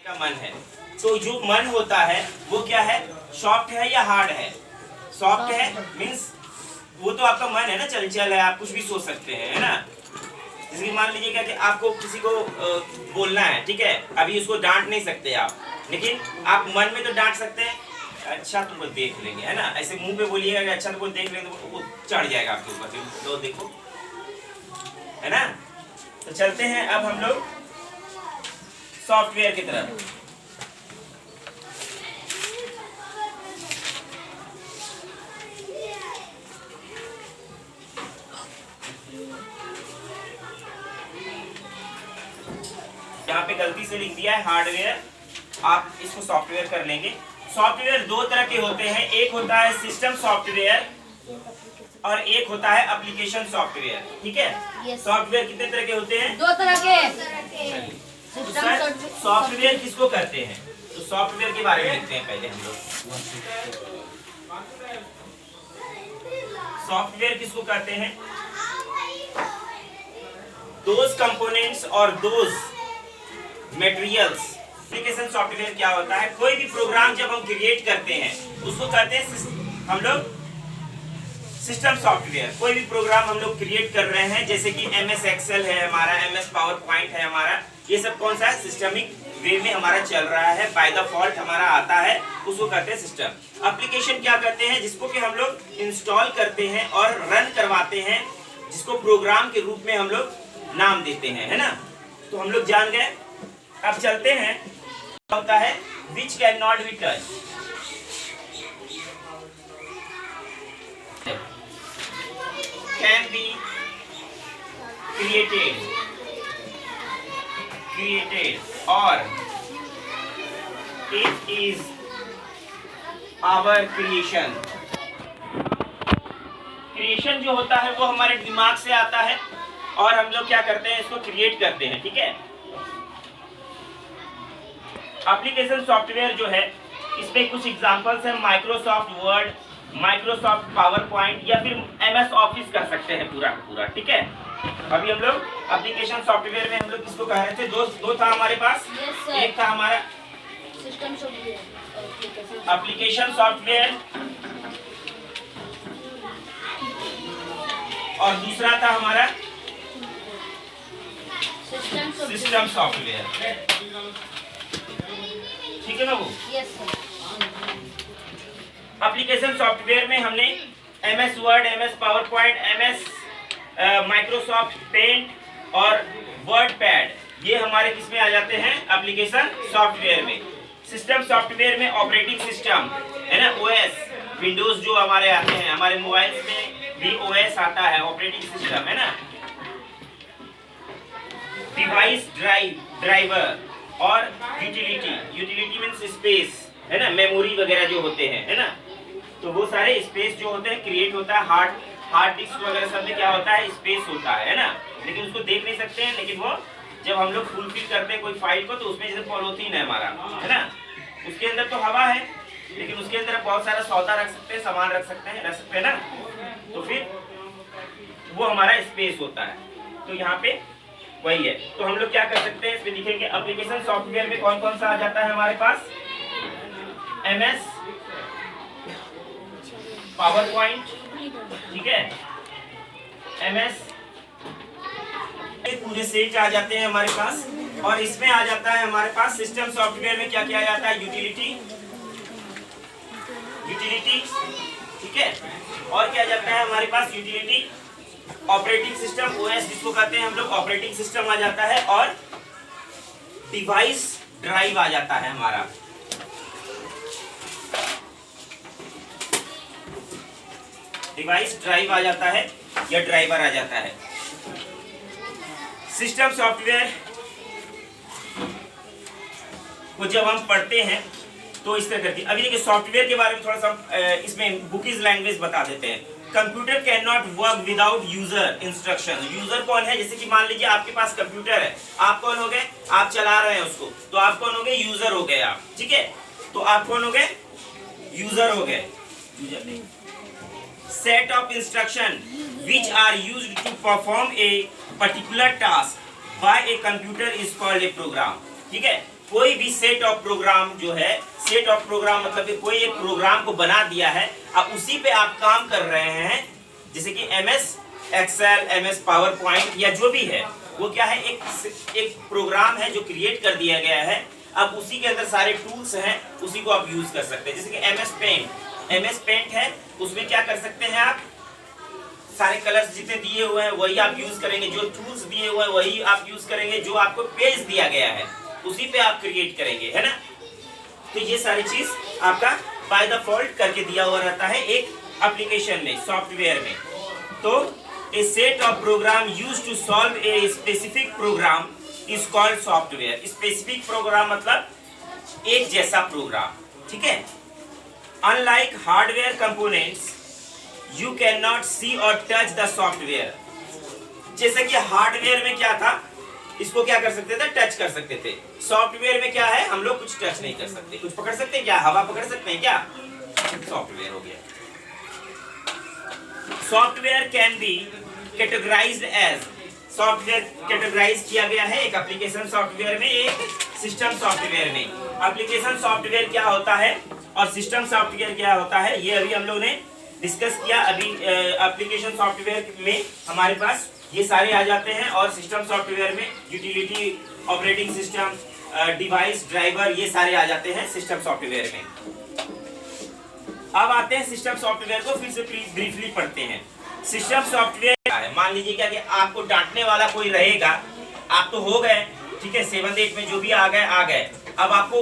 का मन है। तो जो मन होता है वो क्या है, सॉफ्ट है या हार्ड है? सॉफ्ट है मीन्स वो तो आपका मन है ना, चंचल है, आप कुछ भी सोच सकते हैं, है ना। जैसे कि मान लीजिएगा कि आपको किसी को बोलना है, ठीक है, अभी उसको डांट नहीं सकते आप, लेकिन आप मन में तो डांट सकते हैं, अच्छा तुमको देख लेंगे, है ना। ऐसे मुंह पे बोलिएगा कि अच्छा तुमको देख लेंगे, तो वो चढ़ जाएगा आपके ऊपर, तो देखो, है ना। तो चलते हैं अब हम लोग सॉफ्टवेयर की तरफ। यहाँ पे गलती से लिख दिया है हार्डवेयर, आप इसको सॉफ्टवेयर कर लेंगे। सॉफ्टवेयर दो तरह के होते हैं, एक होता है सिस्टम सॉफ्टवेयर और एक होता है एप्लीकेशन सॉफ्टवेयर, ठीक है। सॉफ्टवेयर कितने तरह के होते हैं? दो तरह के। सॉफ्टवेयर किसको कहते हैं? तो सॉफ्टवेयर के बारे में लिखते हैं पहले हम लोग। सॉफ्टवेयर किसको कहते हैं? दोज कंपोनेंट्स और दोज मटेरियल्स। एप्लीकेशन सॉफ्टवेयर क्या होता है? कोई भी प्रोग्राम जब हम क्रिएट करते हैं उसको कहते हैं हम लोग सिस्टम सॉफ्टवेयर। कोई भी प्रोग्राम हम लोग क्रिएट कर रहे हैं, जैसे कि MS एक्सेल है हमारा, MS पावर पॉइंट है हमारा, ये सब कौन सा है? सिस्टमिक वे में हमारा चल रहा है, बाय द फॉल्ट हमारा आता है, उसको कहते हैं सिस्टम। एप्लीकेशन क्या करते हैं? जिसको कि हम लोग इंस्टॉल करते हैं और रन करवाते हैं, जिसको प्रोग्राम के रूप में हम लोग नाम देते हैं, है ना। तो हम लोग जान गए। अब चलते हैं, होता है which can not be touch. Can be created or it is our creation। Creation जो होता है वो हमारे दिमाग से आता है और हम लोग क्या करते हैं, इसको क्रिएट करते हैं, ठीक है। एप्लीकेशन सॉफ्टवेयर जो है इसमें कुछ एग्जांपल्स हैं, Microsoft word, Microsoft power point या फिर MS ऑफिस कर सकते हैं पूरा का पूरा, ठीक है। अभी हम लोग एप्लीकेशन सॉफ्टवेयर में हम लोग किसको कह रहे थे? दो था हमारे पास। एक था हमारा सिस्टम सॉफ्टवेयर, एप्लीकेशन सॉफ्टवेयर और दूसरा था हमारा सिस्टम सॉफ्टवेयर, ठीक है बाबू। Yes sir. एप्लीकेशन सॉफ्टवेयर में हमने MS Word, MS PowerPoint, MS Microsoft Paint और वर्ड पैड, ये हमारे किस में आ जाते हैं? एप्लीकेशन सॉफ्टवेयर में। सिस्टम सॉफ्टवेयर में ऑपरेटिंग सिस्टम, है ना, OS, विंडोज जो हमारे आते हैं, हमारे मोबाइल्स में भी OS आता है, ऑपरेटिंग सिस्टम, है ना। डिवाइस ड्राइवर और यूटिलिटी मीन्स स्पेस, है ना, मेमोरी वगैरह जो होते हैं, है ना। तो वो सारे स्पेस जो होते हैं क्रिएट होता है, हार्ड डिस्क वगैरह सब में क्या होता है? स्पेस होता है ना। लेकिन उसको देख नहीं सकते हैं, लेकिन वो जब हम लोग फुलफिल करते हैं कोई फाइल को, तो उसमें जैसे पॉलीथीन है हमारा, है ना, उसके अंदर तो हवा है, लेकिन उसके अंदर बहुत सारा सौदा रख सकते हैं, सामान रख सकते हैं ना। तो फिर वो हमारा स्पेस होता है। तो यहाँ पे वही है। तो हम लोग क्या कर सकते हैं, इसमें लिखेंगे एप्लीकेशन सॉफ्टवेयर में कौन कौन सा आ जाता है हमारे पास? MS पावर पॉइंट, ठीक है, MS पूरे सेट आ जाते हैं हमारे पास। और इसमें आ जाता है हमारे पास सिस्टम सॉफ्टवेयर में क्या क्या आ जाता है? यूटिलिटी, ठीक है। और क्या जाता है हमारे पास? यूटिलिटी, ऑपरेटिंग सिस्टम OS जिसको कहते हैं हम लोग, ऑपरेटिंग सिस्टम आ जाता है, और डिवाइस ड्राइव आ जाता है हमारा। डिवाइस ड्राइव आ जाता है या ड्राइवर आ जाता है। सिस्टम सॉफ्टवेयर को जब हम पढ़ते हैं तो इस तरह करके, अभी देखिए सॉफ्टवेयर के बारे में थोड़ा सा इसमें बुकीज लैंग्वेज बता देते हैं। Computer can not work without user instruction. User कौन है? जैसे कि मान लीजिए आपके पास कंप्यूटर है, आप कौन हो गए? आप चला रहे हैं उसको, तो आप कौन हो गए? यूजर हो गए आप, ठीक है। तो आप कौन हो गए? यूजर हो गए। Set of instruction which are used to perform a particular task by a computer is called a program, ठीक है। कोई भी सेट ऑफ प्रोग्राम जो है, सेट ऑफ प्रोग्राम मतलब कि कोई एक प्रोग्राम को बना दिया है, अब उसी पे आप काम कर रहे हैं, जैसे कि MS Excel, MS PowerPoint या जो भी है, वो क्या है, एक प्रोग्राम है जो क्रिएट कर दिया गया है। अब उसी के अंदर सारे टूल्स हैं, उसी को आप यूज कर सकते हैं। जैसे कि MS पेंट है, उसमें क्या कर सकते हैं आप, सारे कलर्स जितने दिए हुए हैं वही आप यूज करेंगे, जो टूल्स दिए हुए हैं वही आप यूज करेंगे, जो आपको पेज दिया गया है उसी पे आप क्रिएट करेंगे, है ना। तो ये सारी चीज आपका बाय डिफॉल्ट करके दिया हुआ रहता है एक एप्लीकेशन में, सॉफ्टवेयर में। तो a set of program used to solve a specific program is called software. Specific program मतलब एक जैसा प्रोग्राम, ठीक है। Unlike hardware components you can not see और टच द सॉफ्टवेयर। जैसे कि हार्डवेयर में क्या था, इसको क्या कर सकते थे, टच कर सकते थे। सॉफ्टवेयर में क्या है, हम लोग कुछ टच नहीं कर सकते। कुछ पकड़ सकते हैं क्या, हवा पकड़ सकते हैं क्या, सॉफ्टवेयर हो गया। Software can be categorized as, software categorize किया गया है एक एप्लीकेशन सॉफ्टवेयर में, एक सिस्टम सॉफ्टवेयर में। एप्लीकेशन सॉफ्टवेयर क्या होता है और सिस्टम सॉफ्टवेयर क्या होता है, ये अभी हम लोग ने डिस्कस किया। अभी एप्लीकेशन सॉफ्टवेयर में हमारे पास ये सारे आ जाते हैं, और सिस्टम सॉफ्टवेयर में utility, operating system, device, driver, ये सारे आ जाते हैं सिस्टम सॉफ्टवेयर में। अब आते हैं सिस्टम सॉफ्टवेयर को, फिर से ब्रीफली पढ़ते हैं। सिस्टम सॉफ्टवेयर क्या है, मान लीजिए क्या कि आपको डांटने वाला कोई रहेगा, आप तो हो गए, ठीक है, 7th 8th में जो भी आ गए। अब आपको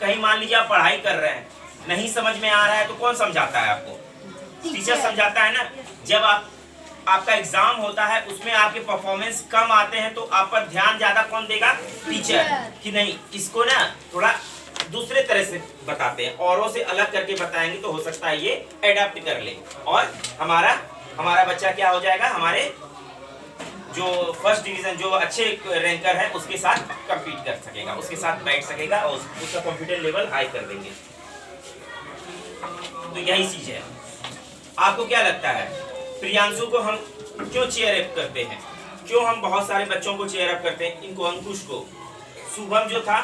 कहीं मान लीजिए आप पढ़ाई कर रहे हैं, नहीं समझ में आ रहा है, तो कौन समझाता है आपको, टीचर समझाता है ना। जब आपका एग्जाम होता है, उसमें आपके परफॉर्मेंस कम आते हैं, तो आप पर ध्यान ज्यादा कौन देगा, टीचर, कि नहीं इसको ना थोड़ा दूसरे तरह से बताते हैं, औरों से अलग करके बताएंगे, तो हो सकता है ये एडाप्ट कर ले, और हमारा बच्चा क्या हो जाएगा, हमारे जो फर्स्ट डिवीजन, जो अच्छे रैंकर है, उसके साथ कम्पीट कर सकेगा, उसके साथ बैठ सकेगा, और उसका कॉन्फिडेंस लेवल हाई कर देंगे। तो यही चीज है। आपको क्या लगता है, प्रियांशु को हम क्यों चेयर अप करते हैं, क्यों हम बहुत सारे बच्चों को चेयर अप करते हैं, इनको, अंकुश को, शुभम जो था,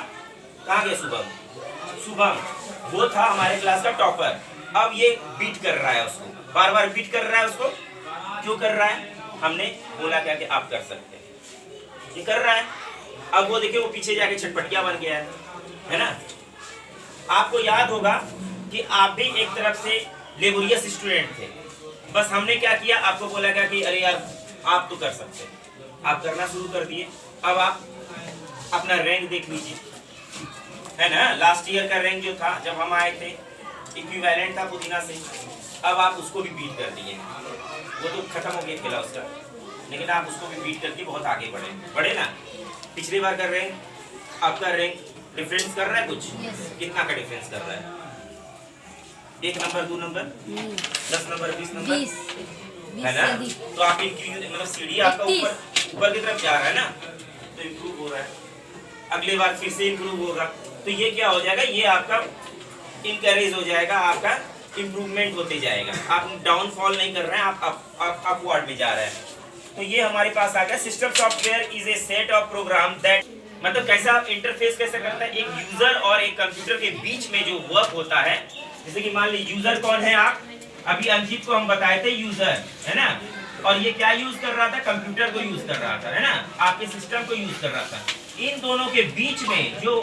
कहाँ गया शुभम, वो था हमारे क्लास का टॉपर। अब ये बीट कर रहा है उसको, बार बार बीट कर रहा है उसको, क्यों कर रहा है, हमने बोला क्या कि आप कर सकते हैं, ये कर रहा है। अब वो देखिए, वो पीछे जाके छटपटिया बन गया है ना। आपको याद होगा कि आप भी एक तरफ से लेबोरियस स्टूडेंट थे, बस हमने क्या किया, आपको बोला क्या कि अरे यार आप तो कर सकते हैं, आप करना शुरू कर दिए। अब आप अपना रैंक देख लीजिए, है ना, लास्ट ईयर का रैंक जो था जब हम आए थे, इक्विवेलेंट था पुदीना से, अब आप उसको भी बीट कर दिए। वो तो खत्म हो गया खेला उसका, लेकिन आप उसको भी बीट करके बहुत आगे बढ़े ना। पिछली बार का रैंक, आपका रैंक डिफरेंस कर रहा है कुछ, कितना का डिफरेंस कर रहा है, 1 नंबर, 2 नंबर, 10 नंबर, 20 नंबर, है ना। तो आप मतलब सीढ़ी आपका ऊपर की तरफ जा रहा है ना, तो इम्प्रूव हो रहा है, अगली बार फिर से इम्प्रूव होगा। तो ये क्या हो जाएगा, ये आपका इनकरेज हो जाएगा, आपका इम्प्रूवमेंट होते जाएगा, आप डाउनफॉल नहीं कर रहे हैं, आप अपवर्ड में जा रहे हैं। तो ये हमारे पास आ गया, system software is a set of program that, मतलब कैसा इंटरफेस कैसे करता है, एक यूजर और एक कंप्यूटर के बीच में जो वर्क होता है। जैसे कि मान लीजिए यूजर कौन है, आप अभी अंकित को हम बताए थे यूजर, है ना, और ये क्या यूज कर रहा था, कंप्यूटर को यूज कर रहा था, है ना, आपके सिस्टम को यूज कर रहा था। इन दोनों के बीच में जो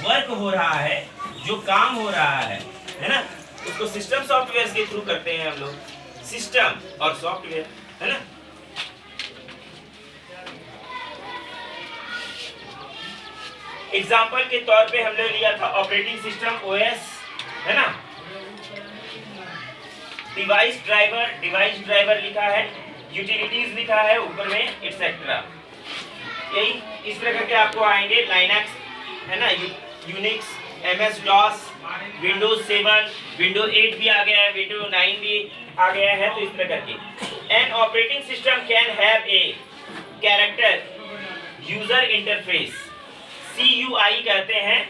वर्क हो रहा है, जो काम हो रहा है ना, उसको सिस्टम सॉफ्टवेयर के थ्रू करते हैं हम लोग, सिस्टम और सॉफ्टवेयर, है ना। एग्जाम्पल के तौर पे हमने लिया था ऑपरेटिंग सिस्टम OS, है ना, डिवाइस ड्राइवर लिखा है, यूटिलिटीज लिखा है ऊपर में, एटसेट्रा। यही इस तरह करके आपको आएंगे, लाइनक्स, है ना, Unix, MS DOS, Windows 7, window 8 भी आ गया है, विंडो 9 भी आ गया है। तो इस तरह करके an operating system can have a character user interface, CUI कहते हैं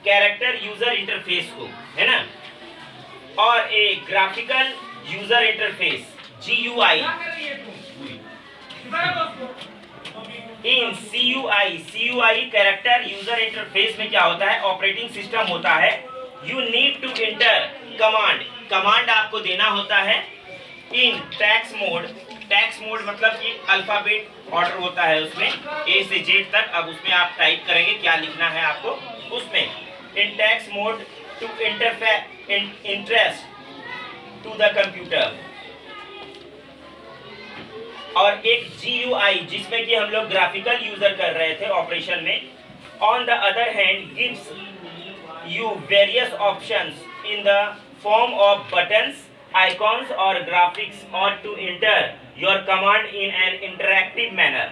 कैरेक्टर यूजर इंटरफेस को, है ना, और a graphical user interface GUI। इन CUI कैरेक्टर यूजर इंटरफेस में क्या होता है, ऑपरेटिंग सिस्टम होता है। You need to enter command आपको देना होता है इन टेक्स्ट मोड मतलब कि अल्फाबेट ऑर्डर होता है उसमें A से Z तक। अब उसमें आप टाइप करेंगे क्या लिखना है आपको उसमें, in text mode to interest to the computer. और एक GUI जिसमें कि हम लोग ग्राफिकल यूजर कर रहे थे ऑपरेशन में, on the other hand gives you various options in the form of buttons, icons और ग्राफिक्स और to enter your command in an interactive manner.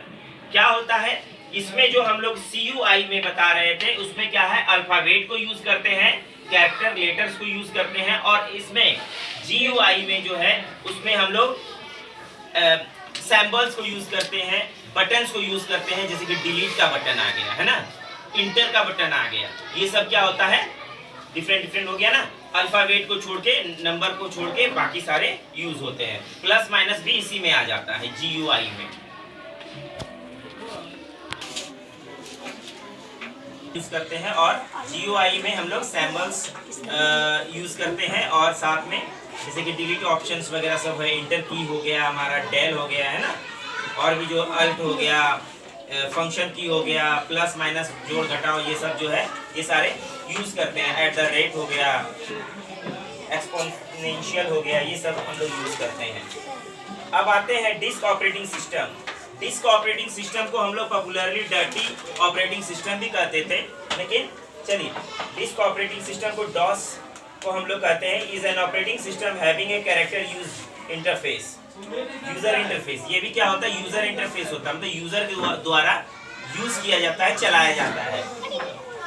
क्या होता है इसमें जो हम लोग CUI में बता रहे थे उसमें क्या है, अल्फाबेट को यूज करते हैं, कैरेक्टर लेटर्स को यूज करते हैं, और इसमें GUI में जो है उसमें हम लोग सैम्बल्स को यूज करते हैं, बटन्स को यूज करते हैं, जैसे कि डिलीट का बटन आ गया है ना, इंटर का बटन आ गया, ये सब क्या होता है डिफरेंट हो गया ना। अल्फाबेट को छोड़ के, नंबर को छोड़ के बाकी सारे यूज होते हैं। प्लस माइनस भी इसी में आ जाता है GUI में यूज करते हैं। और GUI में हम लोग सैम्बल्स यूज करते हैं, और साथ में जैसे कि डिलीट ऑप्शंस वगैरह सब है, इंटर की हो गया, हमारा डेल हो गया है ना, और भी जो अल्ट हो गया, फंक्शन की हो गया, प्लस माइनस जोड़ घटाओ, ये सब जो है ये सारे यूज करते हैं। एट द रेट हो गया, एक्सपोनेंशियल हो गया, ये सब हम लोग यूज करते हैं। अब आते हैं disk operating system. Disk operating system को हम लोग पॉपुलरली डर्टी ऑपरेटिंग सिस्टम भी कहते थे, लेकिन चलिए डिस्क ऑपरेटिंग सिस्टम को डॉस को हम लोग कहते हैं। Is an operating system having a character interface, user interface. ये भी क्या होता है, यूजर इंटरफेस होता है, मतलब यूजर के द्वारा यूज किया जाता है, चलाया जाता है।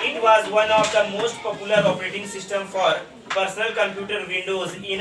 It was one of the most popular operating system for personal computer Windows in